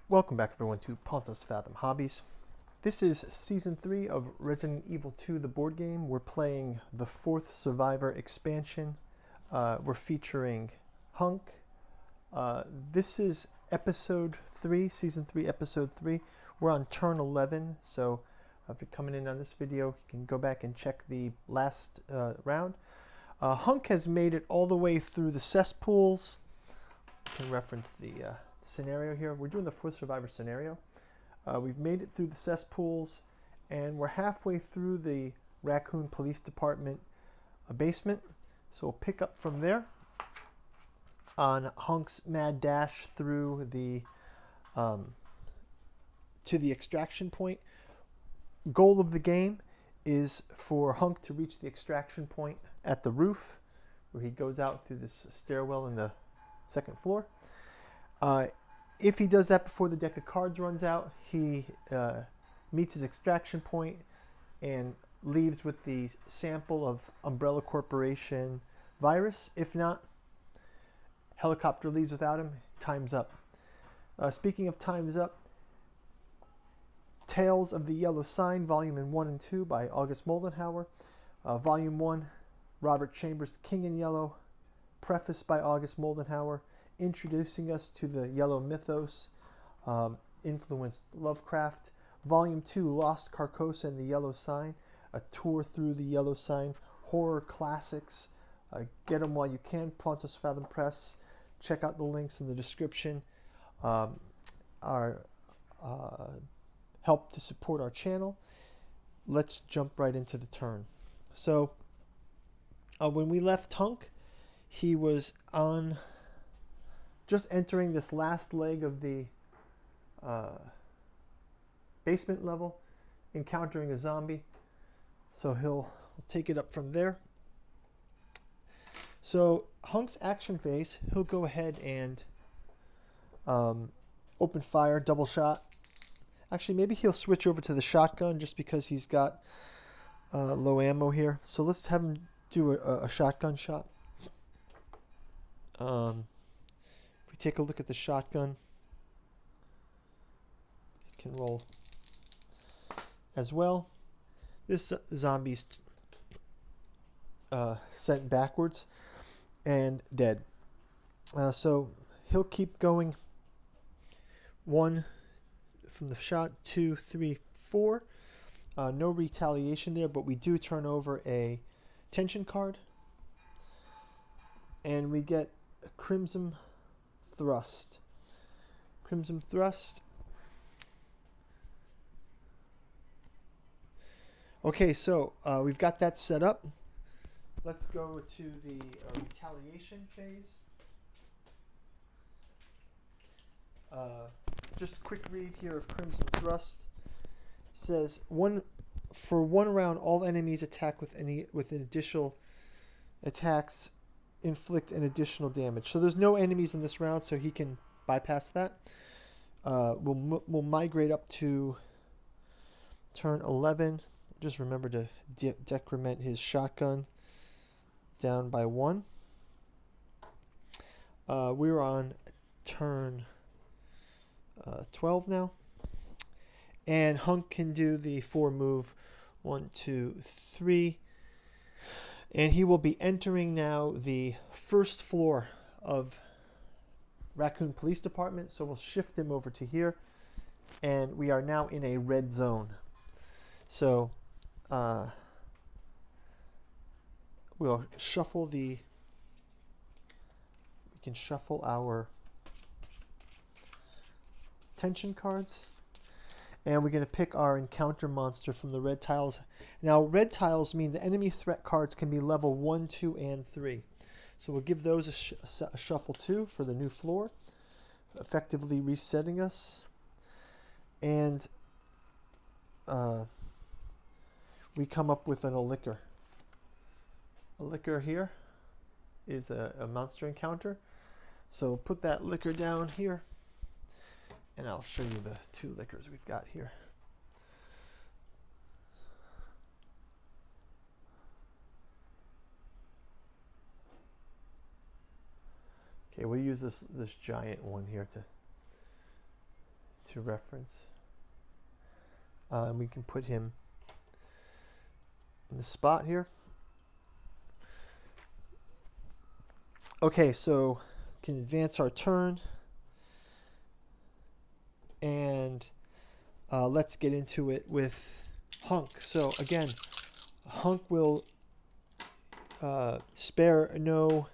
Welcome back everyone to Pontus Fathom Hobbies. This is Season 3 of Resident Evil 2, the board game. We're playing the 4th Survivor expansion. We're featuring Hunk. This is Episode 3, Season 3, Episode 3. We're on turn 11, so if you're coming in on this video, you can go back and check the last round. Hunk has made it all the way through the cesspools. You can reference the scenario here. We're doing the 4th Survivor scenario. We've made it through the cesspools, and we're halfway through the Raccoon Police Department basement. So we'll pick up from there on Hunk's mad dash through the to the extraction point. Goal of the game is for Hunk to reach the extraction point at the roof, where he goes out through this stairwell in the 2nd floor. If he does that before the deck of cards runs out, he meets his extraction point and leaves with the sample of Umbrella Corporation virus. If not, helicopter leaves without him. Time's up. Speaking of time's up, Tales of the Yellow Sign, Volume 1 and 2 by August Moldenhauer. Volume 1, Robert Chambers' King in Yellow, preface by August Moldenhauer, introducing us to the Yellow mythos, influenced Lovecraft. Volume 2, Lost Carcosa and the Yellow Sign, a tour through the Yellow Sign, horror classics. Get them while you can, Pontus Fathom Press. Check out the links in the description. Our help to support our channel. Let's jump right into the turn. So, when we left Hunk, he was on just entering this last leg of the basement level, encountering a zombie. So he'll take it up from there. So Hunk's action phase, he'll go ahead and open fire, double shot. Actually, maybe he'll switch over to the shotgun just because he's got low ammo here. So let's have him do a shotgun shot. If we take a look at the shotgun, it can roll as well. This zombie's sent backwards and dead. So he'll keep going. 1 from the shot, 2, 3, 4. No retaliation there, but we do turn over a tension card. And we get a Crimson Thrust. Crimson Thrust. Okay, so we've got that set up. Let's go to the retaliation phase. Just a quick read here of Crimson Thrust. It says for one round, all enemies attack with additional attacks inflict an additional damage. So there's no enemies in this round, so he can bypass that. We'll migrate up to turn 11. Just remember to decrement his shotgun down by 1. We're on turn 12 now, and Hunk can do the 4 move 1, 2, 3, and he will be entering now the 1st floor of Raccoon Police Department. So we'll shift him over to here, and we are now in a red zone. So we'll shuffle we can shuffle our tension cards, and we're going to pick our encounter monster from the red tiles. Now, red tiles mean the enemy threat cards can be level 1, 2, and 3. So we'll give those a shuffle too for the new floor, effectively resetting us. And we come up with a liquor. A liquor here is a monster encounter. So put that liquor down here, and I'll show you the 2 liquors we've got here. Okay, we'll use this giant one here to to reference. And we can put him in the spot here. Okay, so we can advance our turn. And let's get into it with Hunk. So again, Hunk will spare no...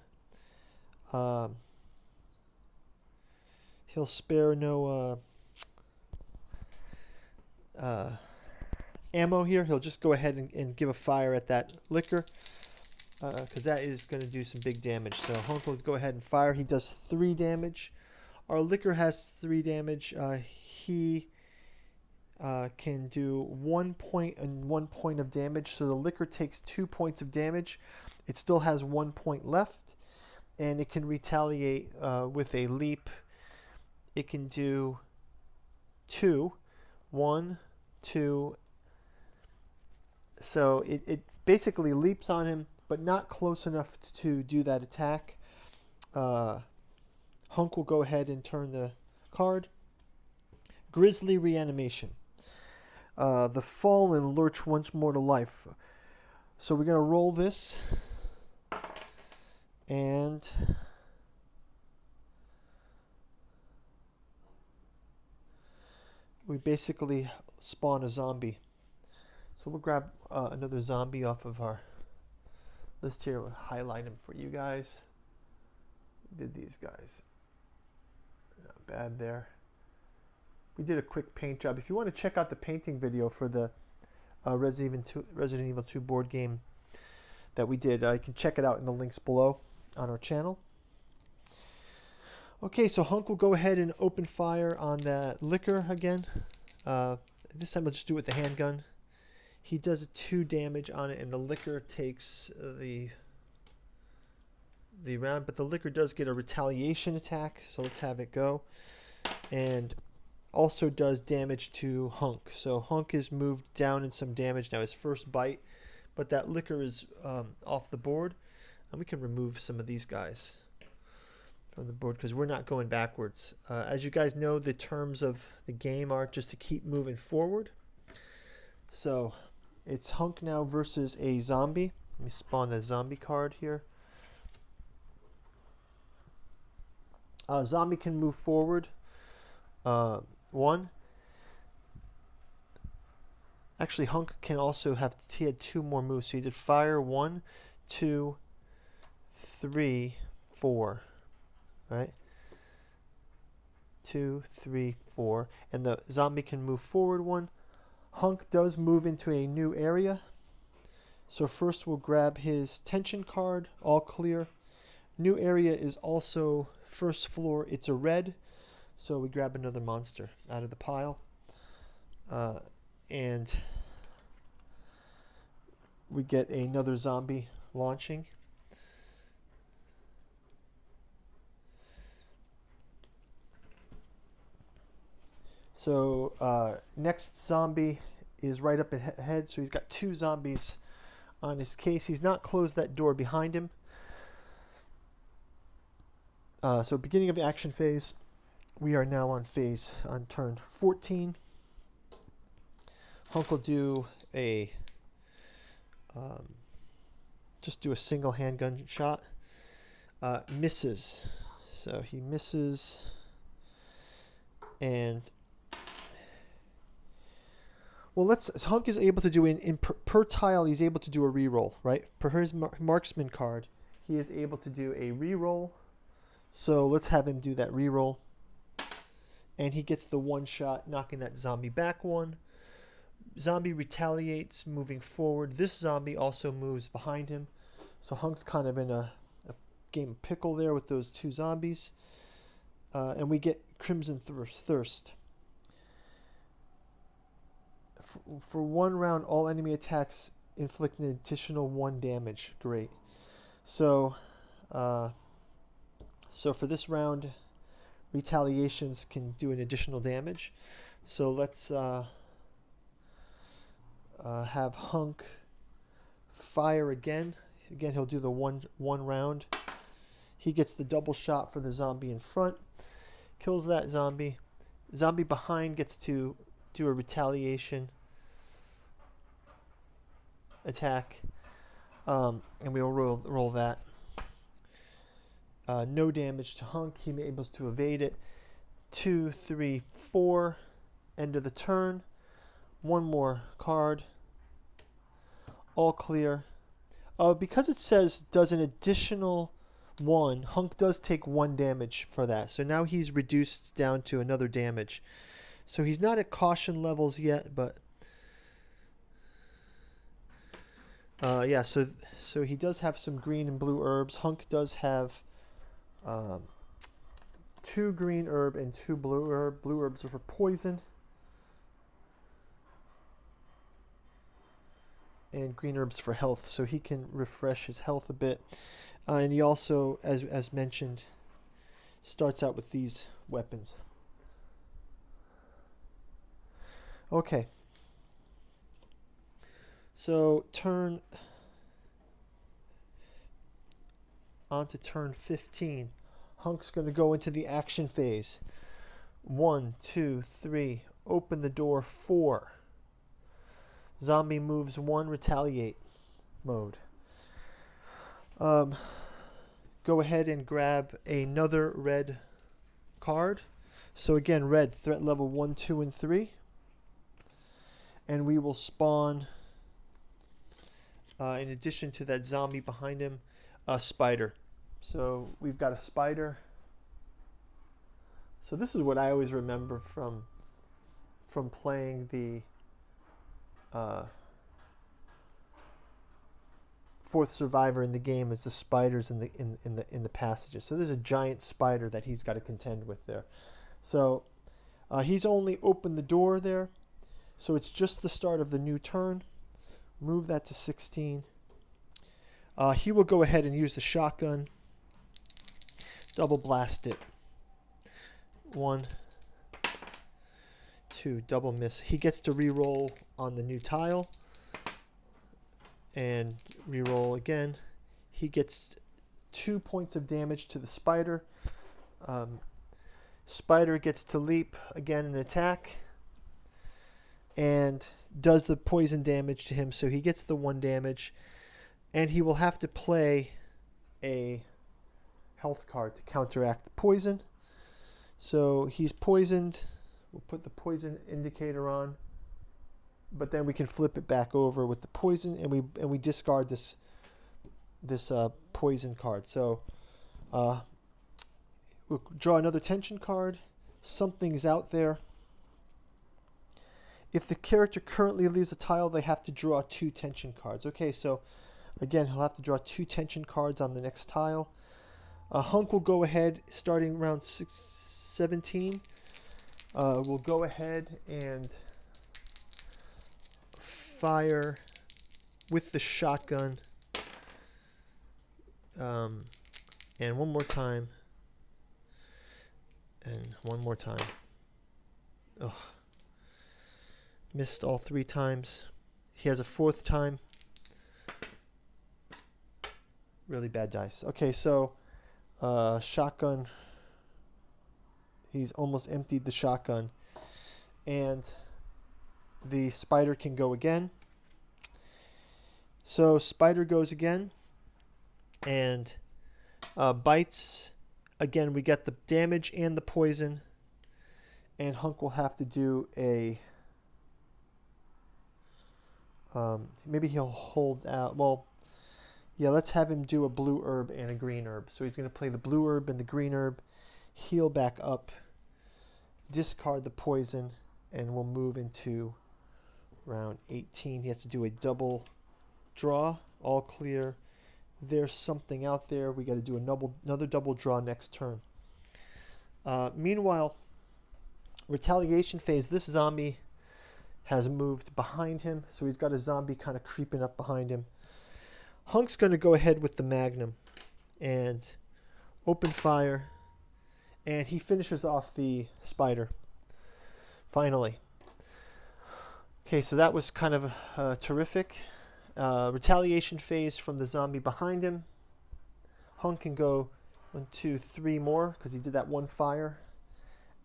he'll spare no ammo here. He'll just go ahead and give a fire at that liquor, because that is going to do some big damage. So Hunk will go ahead and fire. He does 3 damage. Our liquor has 3 damage. He can do 1 point and 1 point of damage. So the liquor takes 2 points of damage. It still has 1 point left, and it can retaliate with a leap. It can do 2, 1, 2. So it basically leaps on him, but not close enough to do that attack. Hunk will go ahead and turn the card. Grisly Reanimation. The fallen lurch once more to life. So we're going to roll this. And we basically spawn a zombie. So we'll grab another zombie off of our list here. We'll highlight him for you guys. We did these guys. Not bad there. We did a quick paint job. If you want to check out the painting video for the Resident Evil 2 board game that we did, you can check it out in the links below on our channel. Okay, so Hunk will go ahead and open fire on that liquor again. This time we'll just do it with the handgun. He does 2 damage on it, and the liquor takes the round, but the liquor does get a retaliation attack, so let's have it go. And also does damage to Hunk. So Hunk is moved down in some damage now, his first bite, but that liquor is off the board, and we can remove some of these guys from the board because we're not going backwards. As you guys know, the terms of the game are just to keep moving forward. So it's Hunk now versus a zombie. Let me spawn the zombie card here. Zombie can move forward 1. Actually, Hunk can also have, he had 2 more moves. So he did fire 1, 2, 3, 4. Right? 2, 3, 4. And the zombie can move forward 1. Hunk does move into a new area. So first we'll grab his tension card, all clear. New area is also first floor. It's a red. So we grab another monster out of the pile. And we get another zombie launching. So next zombie is right up ahead. So he's got 2 zombies on his case. He's not closed that door behind him. So beginning of the action phase. We are now on turn 14. Hunk will do just do a single handgun shot. Misses. So he misses. And well, Hunk is able to do per tile. He's able to do a reroll, right? Per his marksman card, he is able to do a reroll. So let's have him do that reroll. And he gets the 1 shot, knocking that zombie back 1. Zombie retaliates, moving forward. This zombie also moves behind him. So Hunk's kind of in a game of pickle there with those 2 zombies. And we get Crimson Thirst. For 1 round, all enemy attacks inflict an additional 1 damage. Great. So for this round, retaliations can do an additional damage. So let's have Hunk fire again. Again, he'll do the one round. He gets the double shot for the zombie in front. Kills that zombie. Zombie behind gets to do a retaliation attack, and we'll roll that. No damage to Hunk. He may able to evade it. 2, 3, 4. End of the turn. One more card. All clear. Because it says does an additional 1, Hunk does take 1 damage for that. So now he's reduced down to another damage. So he's not at caution levels yet, but yeah. So he does have some green and blue herbs. Hunk does have 2 green herb and 2 blue herb. Blue herbs are for poison, and green herbs for health, so he can refresh his health a bit. And he also, as mentioned, starts out with these weapons. Okay. So on to turn 15. Hunk's going to go into the action phase. 1, 2, 3. Open the door. 4. Zombie moves 1. Retaliate mode. Go ahead and grab another red card. So again, red, threat level 1, 2, and 3. And we will spawn, in addition to that zombie behind him, a spider. So we've got a spider. So this is what I always remember from playing the fourth survivor in the game, is the spiders in the passages. So there's a giant spider that he's got to contend with there. So he's only opened the door there. So it's just the start of the new turn. Move that to 16. He will go ahead and use the shotgun. Double blast it. 1, 2, double miss. He gets to reroll on the new tile. And reroll again. He gets 2 points of damage to the spider. Spider gets to leap again and attack. And does the poison damage to him, so he gets the 1 damage, and he will have to play a health card to counteract the poison. So he's poisoned. We'll put the poison indicator on, but then we can flip it back over with the poison, and we discard this poison card. So we'll draw another tension card. Something's out there. If the character currently leaves a tile, they have to draw 2 tension cards. Okay, so again, he'll have to draw 2 tension cards on the next tile. Hunk will go ahead, starting round 17. We'll go ahead and fire with the shotgun. And one more time. And one more time. Ugh. Missed all 3 times. He has a 4th time. Really bad dice. Okay, so shotgun. He's almost emptied the shotgun. And the spider can go again. So spider goes again. And bites. Again, we get the damage and the poison. And Hunk will have to do a... maybe he'll hold out. Well, yeah, let's have him do a blue herb and a green herb. So he's going to play the blue herb and the green herb, heal back up, discard the poison, and we'll move into round 18. He has to do a double draw, all clear. There's something out there. We got to do another double draw next turn. Meanwhile, retaliation phase, this zombie has moved behind him, so he's got a zombie kind of creeping up behind him. Hunk's going to go ahead with the magnum and open fire, and he finishes off the spider. Finally. Okay, so that was kind of terrific. Retaliation phase from the zombie behind him. Hunk can go 1, 2, 3 more because he did that 1 fire.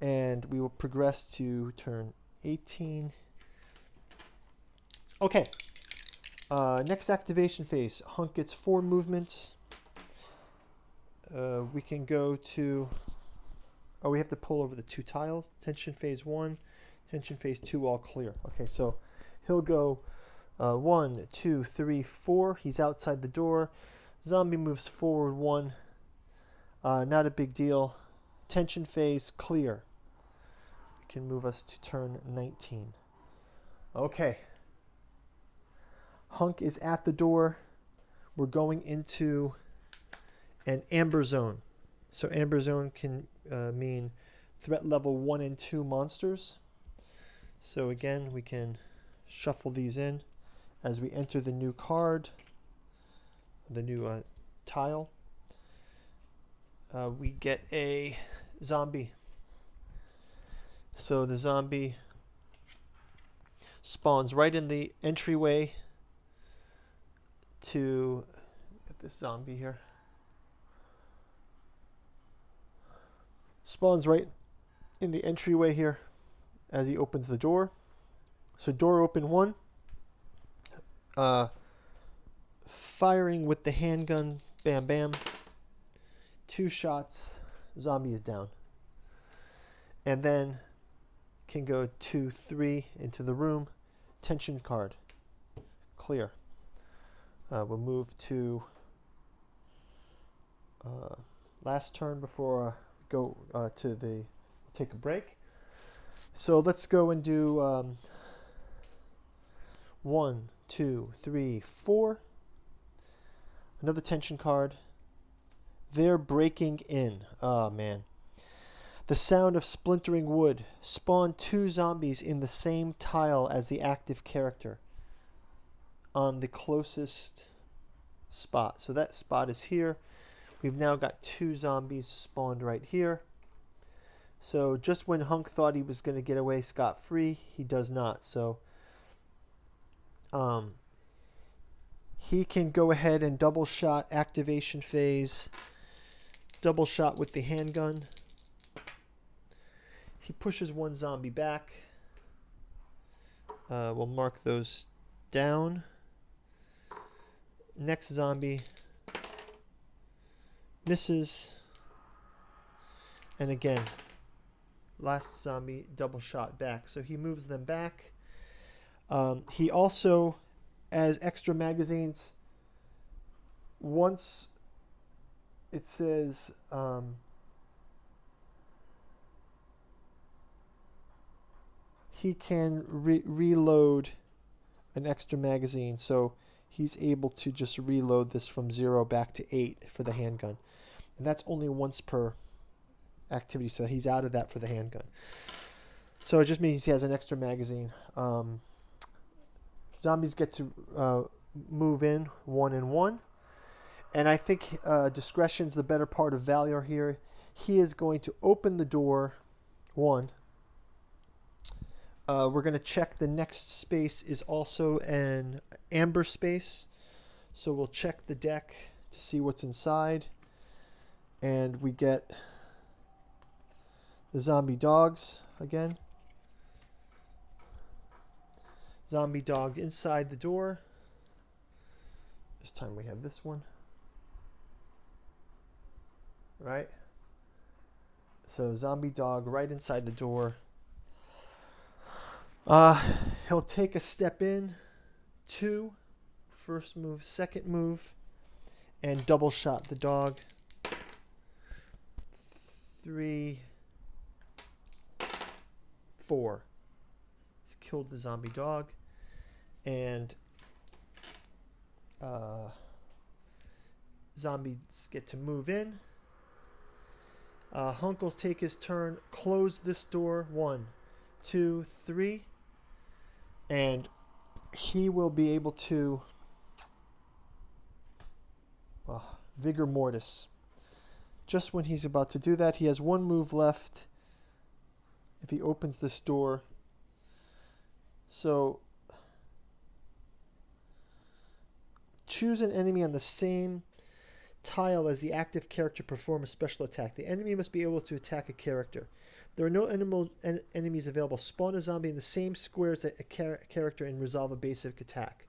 And we will progress to turn 18. Okay. Next activation phase. Hunk gets 4 movements. We can go to... Oh, we have to pull over the 2 tiles. Tension phase 1, tension phase 2, all clear. Okay, so he'll go 1, 2, 3, 4. He's outside the door. Zombie moves forward 1. Not a big deal. Tension phase clear. We can move us to turn 19. Okay. Hunk is at the door. We're going into an amber zone. So amber zone can mean threat level 1 and 2 monsters. So again, we can shuffle these in as we enter the new card, the new tile. We get a zombie. So the zombie spawns right in the entryway to get this zombie here. Spawns right in the entryway here as he opens the door. So door open 1. Firing with the handgun. Bam, bam. 2 shots. Zombie is down. And then can go 2, 3 into the room. Tension card. Clear. We'll move to last turn before go to the take a break. So let's go and do 1, 2, 3, 4. Another tension card. They're breaking in. Oh man. The sound of splintering wood. Spawn 2 zombies in the same tile as the active character on the closest spot. So that spot is here. We've now got 2 zombies spawned right here. So just when Hunk thought he was going to get away scot-free, he does not. So he can go ahead and double shot activation phase. Double shot with the handgun. He pushes 1 zombie back. We'll mark those down. Next zombie misses. And again, last zombie double shot back. So he moves them back. He also, as extra magazines, once it says he can reload an extra magazine. So he's able to just reload this from 0 back to 8 for the handgun. And that's only once per activity, so he's out of that for the handgun. So it just means he has an extra magazine. Zombies get to move in 1 and 1. And I think discretion's the better part of valor here. He is going to open the door 1. We're going to check the next space is also an amber space. So we'll check the deck to see what's inside. And we get the zombie dogs again. Zombie dog inside the door. This time we have this one. Right? So zombie dog right inside the door. He'll take a step in. 2. First move, second move. And double shot the dog. 3, 4. He's killed the zombie dog. And zombies get to move in. Hunk will take his turn, close this door. 1, 2, 3. And he will be able to Vigor Mortis. Just when he's about to do that, he has 1 move left if he opens this door. So choose an enemy on the same tile as the active character perform a special attack. The enemy must be able to attack a character. There are no enemies available. Spawn a zombie in the same square as a character and resolve a basic attack.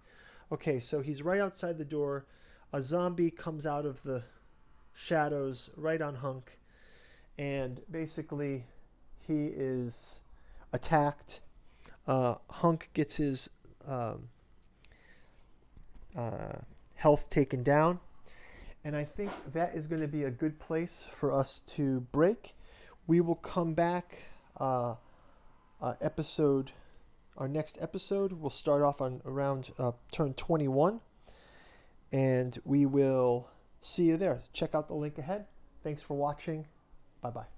Okay, so he's right outside the door. A zombie comes out of the shadows right on Hunk. And basically, he is attacked. Hunk gets his health taken down. And I think that is going to be a good place for us to break. We will come back. Our next episode will start off on around turn 21. And we will see you there. Check out the link ahead. Thanks for watching. Bye-bye.